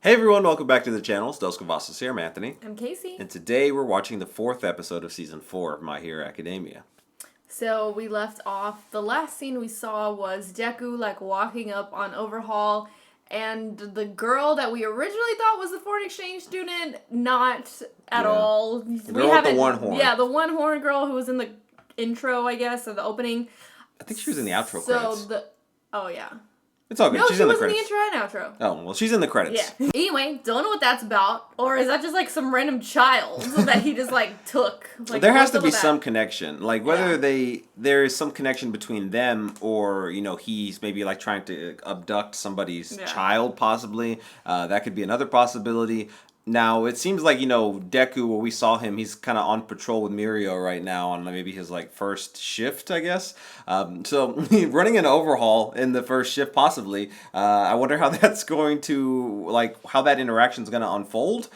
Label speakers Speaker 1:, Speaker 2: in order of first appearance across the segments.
Speaker 1: Hey everyone, welcome back to the channel. It's Dos Cavazos here. I'm Anthony.
Speaker 2: I'm Casey.
Speaker 1: And today we're watching the 4th episode of Season 4 of My Hero Academia.
Speaker 2: So we left off, the last scene we saw was Deku like walking up on Overhaul, and the girl that we originally thought was the foreign exchange student, not at all.
Speaker 1: The girl with the one horn.
Speaker 2: Yeah, the one horn girl who was in the intro, I guess, or the opening.
Speaker 1: I think she was in the outro credits.
Speaker 2: Oh yeah.
Speaker 1: It's all good.
Speaker 2: No,
Speaker 1: she's
Speaker 2: she
Speaker 1: in the
Speaker 2: was in the
Speaker 1: credits.
Speaker 2: intro and outro.
Speaker 1: Oh, well, she's in the credits.
Speaker 2: Yeah. Anyway, don't know what that's about. Or is that just like some random child that he just like took? Like,
Speaker 1: there has to be some connection. Like whether
Speaker 2: Yeah.
Speaker 1: there is some connection between them or, you know, he's maybe like trying to abduct somebody's child possibly. That could be another possibility. Now, it seems like, you know, Deku, where we saw him, he's kind of on patrol with Mirio right now on maybe his, like, first shift, I guess. So, running an overhaul in the first shift, possibly. I wonder how that's going to, like, how that interaction's going to unfold.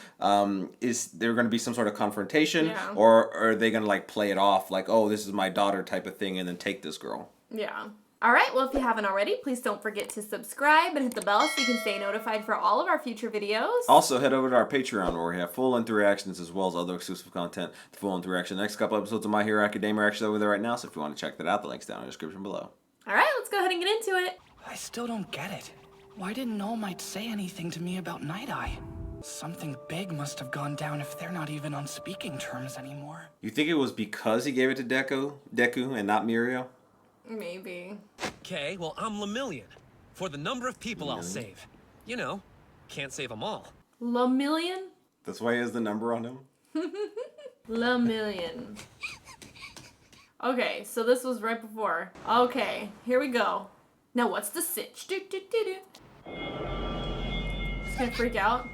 Speaker 1: Is there going to be some sort of confrontation?
Speaker 2: Yeah.
Speaker 1: Or are they going to, like, play it off, like, oh, this is my daughter type of thing, and then take this girl?
Speaker 2: Yeah. Alright, well if you haven't already, please don't forget to subscribe and hit the bell so you can stay notified for all of our future videos.
Speaker 1: Also, head over to our Patreon where we have full-length reactions as well as other exclusive content. The full-length reaction, the next couple episodes of My Hero Academia are actually over there right now, so if you want to check that out, the link's down in the description below.
Speaker 2: Alright, let's go ahead and get into it.
Speaker 3: I still don't get it. Why didn't All Might say anything to me about Night Eye? Something big must have gone down if they're not even on speaking terms anymore.
Speaker 1: You think it was because he gave it to Deku and not Mirio?
Speaker 2: Maybe.
Speaker 4: Okay, well, I'm Lemillion. For the number of people I'll save. You know, can't save them all.
Speaker 2: Lemillion?
Speaker 1: That's why he has the number on him?
Speaker 2: Lemillion. Okay, so this was right before. Okay, here we go. Now what's the sitch? Just gonna freak out.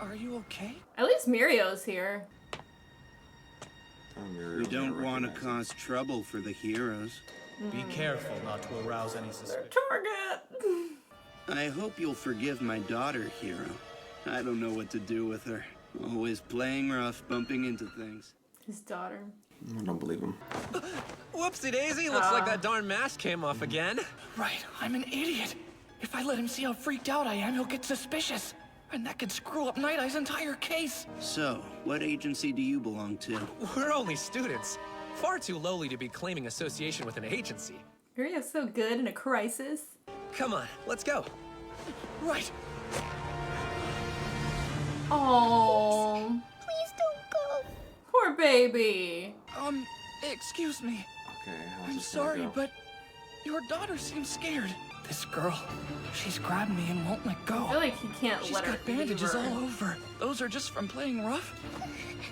Speaker 3: Are you okay?
Speaker 2: At least Mirio's here.
Speaker 1: Oh,
Speaker 5: We don't want to cause trouble for the heroes.
Speaker 6: Be careful not to arouse any suspicion.
Speaker 2: Target!
Speaker 5: I hope you'll forgive my daughter, Hero. I don't know what to do with her. Always playing rough, bumping into things.
Speaker 2: His daughter.
Speaker 1: I don't believe him.
Speaker 4: Whoopsie daisy, looks like that darn mask came off again.
Speaker 3: Right, I'm an idiot. If I let him see how freaked out I am, he'll get suspicious. And that could screw up Night Eye's entire case.
Speaker 5: So, what agency do you belong to?
Speaker 4: We're only students. Far too lowly to be claiming association with an agency.
Speaker 2: Mirio's so good in a crisis.
Speaker 4: Come on, let's go.
Speaker 3: Right.
Speaker 2: Oh,
Speaker 7: Please don't go.
Speaker 2: poor baby.
Speaker 3: Excuse me.
Speaker 1: Okay, how's
Speaker 3: I'm
Speaker 1: this gonna
Speaker 3: sorry,
Speaker 1: go?
Speaker 3: but your daughter seems scared. This girl, she's grabbed me and won't let go.
Speaker 2: I feel like he can't
Speaker 3: She's
Speaker 2: let her
Speaker 3: got bandages
Speaker 2: leave her.
Speaker 3: all over. Those are just from playing rough.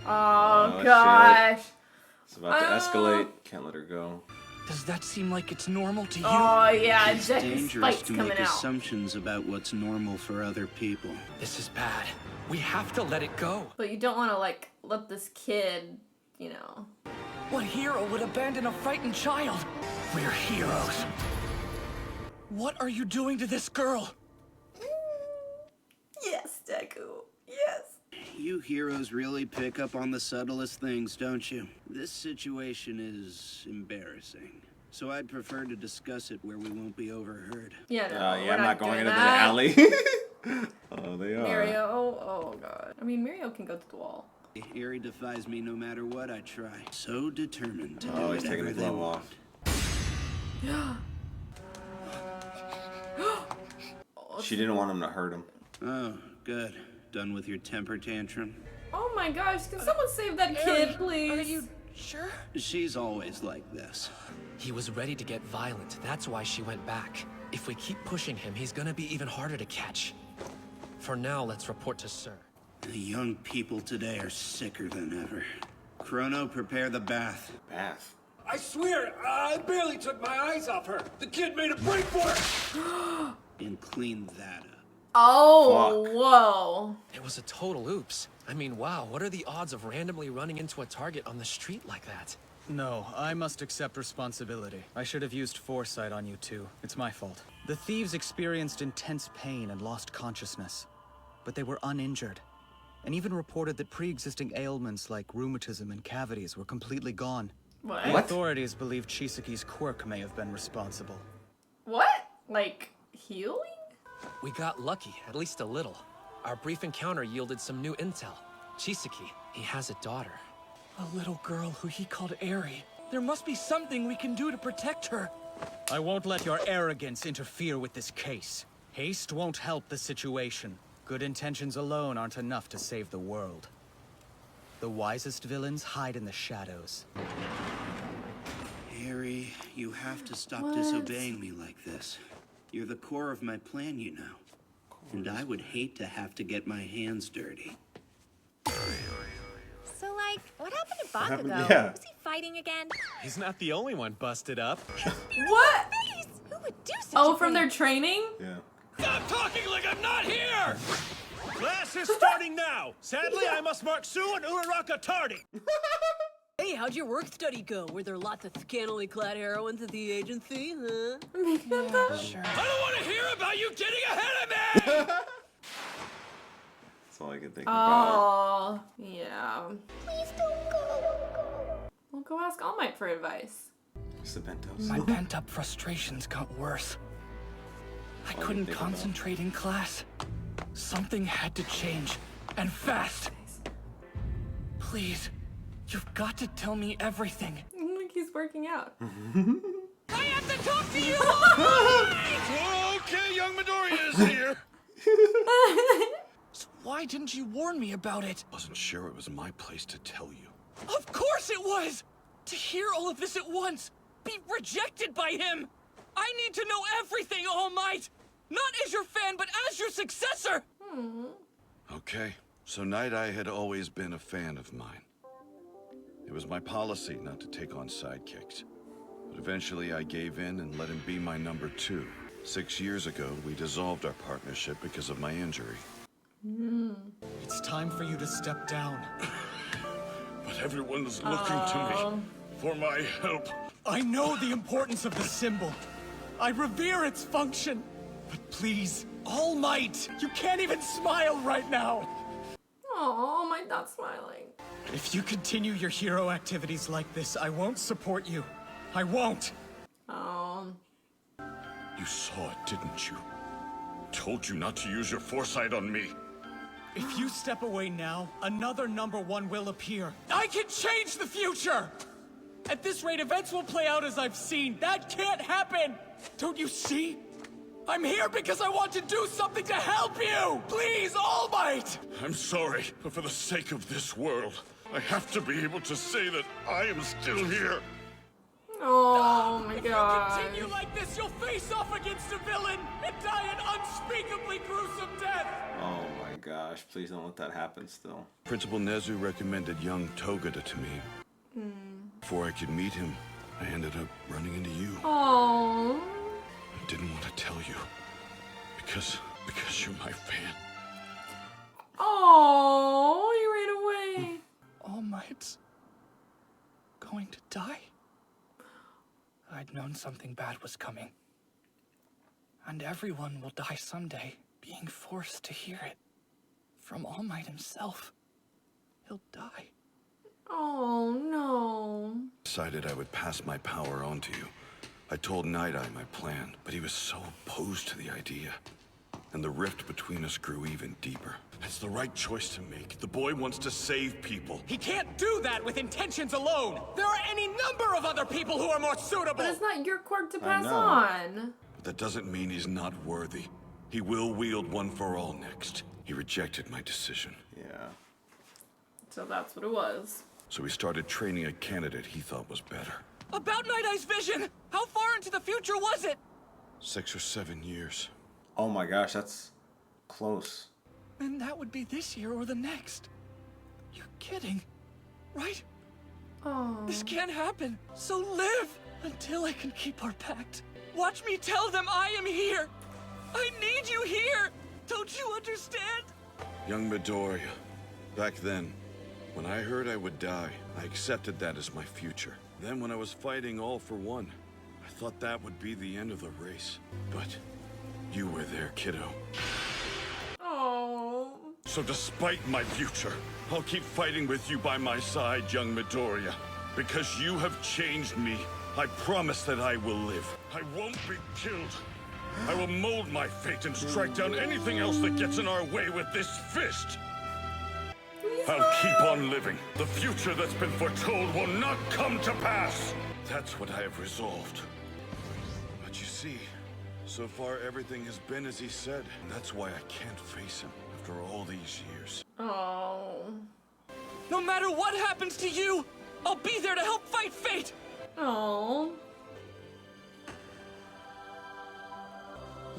Speaker 2: Oh,
Speaker 1: shit.
Speaker 2: gosh.
Speaker 1: It's about to escalate. Can't let her go.
Speaker 3: Does that seem like it's normal to you?
Speaker 2: Oh, yeah,
Speaker 5: It's
Speaker 2: Deku's
Speaker 5: dangerous
Speaker 2: spite's
Speaker 5: to
Speaker 2: coming
Speaker 5: make
Speaker 2: out.
Speaker 5: assumptions about what's normal for other people.
Speaker 3: This is bad.
Speaker 4: We have to let it go.
Speaker 2: But you don't want to, like, let this kid, you know.
Speaker 3: What hero would abandon a frightened child? We're heroes. What are you doing to this girl?
Speaker 2: Yes, Deku. Yes.
Speaker 5: You heroes really pick up on the subtlest things, don't you? This situation is embarrassing. So I'd prefer to discuss it where we won't be overheard.
Speaker 2: Yeah, no,
Speaker 1: Yeah,
Speaker 2: we're
Speaker 1: I'm not going
Speaker 2: doing
Speaker 1: into the
Speaker 2: that.
Speaker 1: alley. Oh, they are.
Speaker 2: Mirio, oh god. I mean, Mirio can go to the wall.
Speaker 5: Eerie defies me no matter what I try. So determined to
Speaker 1: Oh,
Speaker 5: do
Speaker 1: he's taking
Speaker 5: whatever
Speaker 1: the
Speaker 5: they
Speaker 1: glove
Speaker 5: want.
Speaker 1: off. She didn't want him to hurt him.
Speaker 5: Oh, good. Done with your temper tantrum?
Speaker 2: Oh my gosh, can someone save that kid, please?
Speaker 3: Are you sure?
Speaker 5: She's always like this.
Speaker 4: He was ready to get violent. That's why she went back. If we keep pushing him, he's gonna be even harder to catch. For now, let's report to Sir.
Speaker 5: The young people today are sicker than ever. Chrono, prepare the bath.
Speaker 1: Bath.
Speaker 8: I swear, I barely took my eyes off her. The kid made a break for it.
Speaker 5: And clean that up.
Speaker 2: Oh,
Speaker 1: Fuck.
Speaker 2: whoa.
Speaker 4: It was a total oops. I mean, wow, what are the odds of randomly running into a target on the street like that?
Speaker 6: No, I must accept responsibility. I should have used foresight on you two. It's my fault. The thieves experienced intense pain and lost consciousness, but they were uninjured, and even reported that pre-existing ailments like rheumatism and cavities were completely gone.
Speaker 2: What?
Speaker 6: The authorities believe Chisaki's quirk may have been responsible.
Speaker 2: What? Like, healing?
Speaker 4: We got lucky, at least a little. Our brief encounter yielded some new intel. Chisaki, he has a daughter.
Speaker 3: A little girl who he called Eri. There must be something we can do to protect her.
Speaker 6: I won't let your arrogance interfere with this case. Haste won't help the situation. Good intentions alone aren't enough to save the world. The wisest villains hide in the shadows.
Speaker 5: Harry, you have to stop disobeying me like this. You're the core of my plan, you know. And I would hate to have to get my hands dirty.
Speaker 7: So, like, what happened to Bakugo?
Speaker 1: Yeah.
Speaker 7: Was he fighting again?
Speaker 4: He's not the only one busted up.
Speaker 2: What?
Speaker 7: Face! Who would do such
Speaker 2: Oh,
Speaker 7: a
Speaker 2: from
Speaker 7: thing?
Speaker 2: their training?
Speaker 1: Yeah.
Speaker 8: Stop talking like I'm not here! Class is starting now. Sadly, I must mark Sue and Uraraka tardy.
Speaker 9: Hey, how'd your work study go? Were there lots of scantily clad heroines at the agency, huh?
Speaker 3: Sure.
Speaker 8: I don't want to hear about you getting ahead of me!
Speaker 1: That's all I can think about.
Speaker 2: Oh, yeah.
Speaker 7: Please don't go.
Speaker 2: Well, go ask All Might for advice.
Speaker 1: It's the Bentos.
Speaker 3: My pent-up frustrations got worse. I couldn't concentrate in class. Something had to change, and fast. Please, you've got to tell me everything.
Speaker 2: Look, he's working out.
Speaker 9: I have to talk to you!
Speaker 8: Okay, young Midoriya is here.
Speaker 3: So why didn't you warn me about it?
Speaker 8: Wasn't sure it was my place to tell you.
Speaker 3: Of course it was! To hear all of this at once, be rejected by him! I need to know everything, All Might! Not as your fan, but as your successor!
Speaker 10: Okay, so Night Eye had always been a fan of mine. It was my policy not to take on sidekicks. But eventually I gave in and let him be my number 2. 6 years ago, we dissolved our partnership because of my injury.
Speaker 6: It's time for you to step down.
Speaker 8: But everyone's looking to me for my help.
Speaker 6: I know the importance of the symbol. I revere its function. But please, All Might, you can't even smile right now.
Speaker 2: Oh, All Might not smiling.
Speaker 6: If you continue your hero activities like this, I won't support you. I won't.
Speaker 2: Oh.
Speaker 8: You saw it, didn't you? Told you not to use your foresight on me.
Speaker 6: If you step away now, another #1 will appear. I can change the future! At this rate, events will play out as I've seen. That can't happen! Don't you see? I'm here because I want to do something to help you! Please, All Might!
Speaker 8: I'm sorry, but for the sake of this world, I have to be able to say that I am still here.
Speaker 2: Oh my
Speaker 6: If you
Speaker 2: god.
Speaker 6: continue like this, you'll face off against a villain and die an unspeakably gruesome death!
Speaker 1: Oh my gosh, please don't let that happen still.
Speaker 10: Principal Nezu recommended young Togata to me. Before I could meet him, I ended up running into you.
Speaker 2: Oh.
Speaker 10: I didn't want to tell you. Because you're my fan.
Speaker 2: Oh, you ran away.
Speaker 3: All Might's going to die? I'd known something bad was coming. And everyone will die someday, being forced to hear it. From All Might himself. He'll die.
Speaker 2: Oh no.
Speaker 10: Decided I would pass my power on to you. I told Night Eye my plan, but he was so opposed to the idea. And the rift between us grew even deeper.
Speaker 8: It's the right choice to make. The boy wants to save people.
Speaker 6: He can't do that with intentions alone! There are any number of other people who are more suitable!
Speaker 2: But it's not your quirk to pass
Speaker 1: know.
Speaker 2: on.
Speaker 10: But that doesn't mean he's not worthy. He will wield One for All next. He rejected my decision.
Speaker 1: Yeah.
Speaker 2: So that's what it was.
Speaker 10: So he started training a candidate he thought was better.
Speaker 3: About Night Eye's vision! How far into the future was it?
Speaker 10: 6 or 7 years.
Speaker 1: Oh my gosh, that's close.
Speaker 3: And that would be this year or the next. You're kidding, right?
Speaker 2: Oh.
Speaker 3: This can't happen. So live until I can keep our pact. Watch me tell them I am here. I need you here. Don't you understand?
Speaker 10: Young Midoriya. Back then, when I heard I would die, I accepted that as my future. Then when I was fighting All for One, I thought that would be the end of the race. But you were there, kiddo.
Speaker 2: Oh.
Speaker 8: So despite my future, I'll keep fighting with you by my side, young Midoriya. Because you have changed me, I promise that I will live. I won't be killed.
Speaker 10: I will mold my fate and strike down anything else that gets in our way with this fist. I'll keep on living. The future that's been foretold will not come to pass. That's what I have resolved. But you see, so far everything has been as he said. And that's why I can't face him after all these years.
Speaker 2: Oh.
Speaker 3: No matter what happens to you, I'll be there to help fight fate!
Speaker 2: Oh.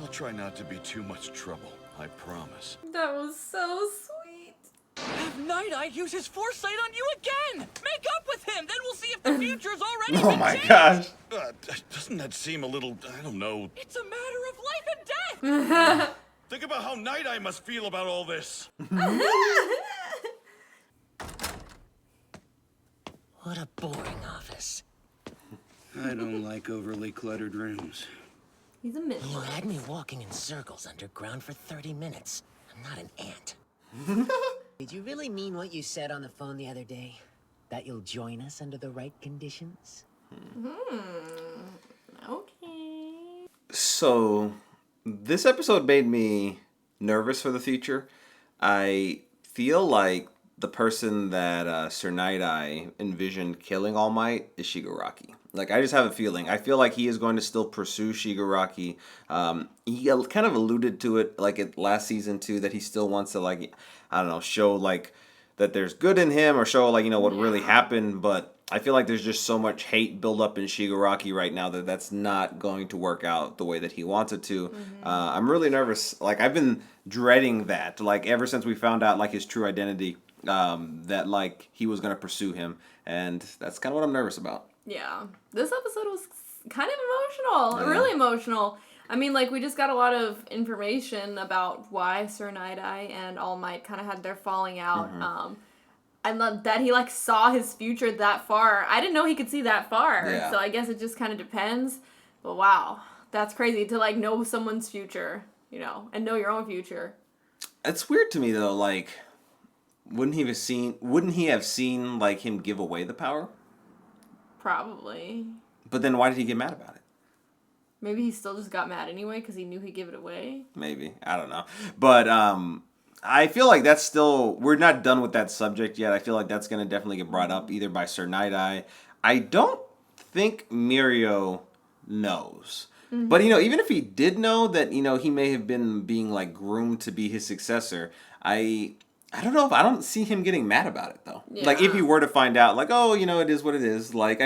Speaker 10: I'll try not to be too much trouble, I promise.
Speaker 2: That was so sweet.
Speaker 3: Have Night-Eye use his foresight on you again! Make up with him, then we'll see if the future's already
Speaker 1: Oh
Speaker 3: been
Speaker 1: my
Speaker 3: changed.
Speaker 1: gosh.
Speaker 10: Doesn't that seem a little, I don't know...
Speaker 3: It's a matter of life and death!
Speaker 10: Think about how Night-Eye must feel about all this.
Speaker 11: What a boring office.
Speaker 5: I don't like overly cluttered rooms.
Speaker 2: He's a
Speaker 11: You
Speaker 2: minimalist.
Speaker 11: had me walking in circles underground for 30 minutes. I'm not an ant. Did you really mean what you said on the phone the other day? That you'll join us under the right conditions?
Speaker 2: Okay.
Speaker 1: So, this episode made me nervous for the future. I feel like the person that Sir Night-Eye envisioned killing All Might is Shigaraki. Like, I just have a feeling. I feel like he is going to still pursue Shigaraki. He kind of alluded to it, like, at last season, too, that he still wants to, like, I don't know, show, like, that there's good in him or show, like, you know, what really happened. But I feel like there's just so much hate built up in Shigaraki right now that that's not going to work out the way that he wants it to. I'm really nervous. Like, I've been dreading that, like, ever since we found out, like, his true identity, that, like, he was going to pursue him. And that's kind of what I'm nervous about.
Speaker 2: Yeah. This episode was kind of emotional. Really emotional. I mean, like, we just got a lot of information about why Sir Night-Eye and All Might kind of had their falling out. And that he, like, saw his future that far. I didn't know he could see that far.
Speaker 1: Yeah.
Speaker 2: So I guess it just kind of depends. But wow. That's crazy to, like, know someone's future, you know, and know your own future.
Speaker 1: It's weird to me, though, like, wouldn't he have seen, like, him give away the power?
Speaker 2: Probably.
Speaker 1: But then why did he get mad about it?
Speaker 2: Maybe he still just got mad anyway because he knew he'd give it away.
Speaker 1: Maybe. I don't know. But I feel like that's still... We're not done with that subject yet. I feel like that's going to definitely get brought up either by Sir Night-Eye. I don't think Mirio knows. But, you know, even if he did know that, you know, he may have been being, like, groomed to be his successor, I don't know if I don't see him getting mad about it though.
Speaker 2: Yeah.
Speaker 1: Like if he were to find out, like, oh, you know, it is what it is. Like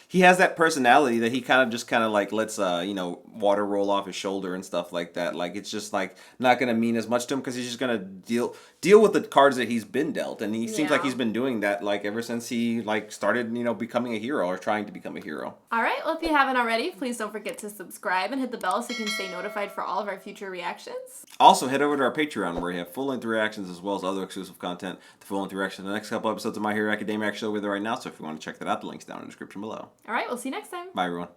Speaker 1: he has that personality that he kind of like lets you know, water roll off his shoulder and stuff like that. Like it's just like not gonna mean as much to him because he's just gonna deal with the cards that he's been dealt, and he seems like he's been doing that like ever since he like started, you know, becoming a hero or trying to become a hero.
Speaker 2: All right. Well, if you haven't already, please don't forget to subscribe and hit the bell so you can stay notified for all of our future reactions.
Speaker 1: Also, head over to our Patreon where we have full-length reactions as well as other exclusive content. The full-length reaction to the next couple episodes of My Hero Academia actually over there right now, so if you want to check that out, the link's down in the description below.
Speaker 2: All right. We'll see you next time.
Speaker 1: Bye, everyone.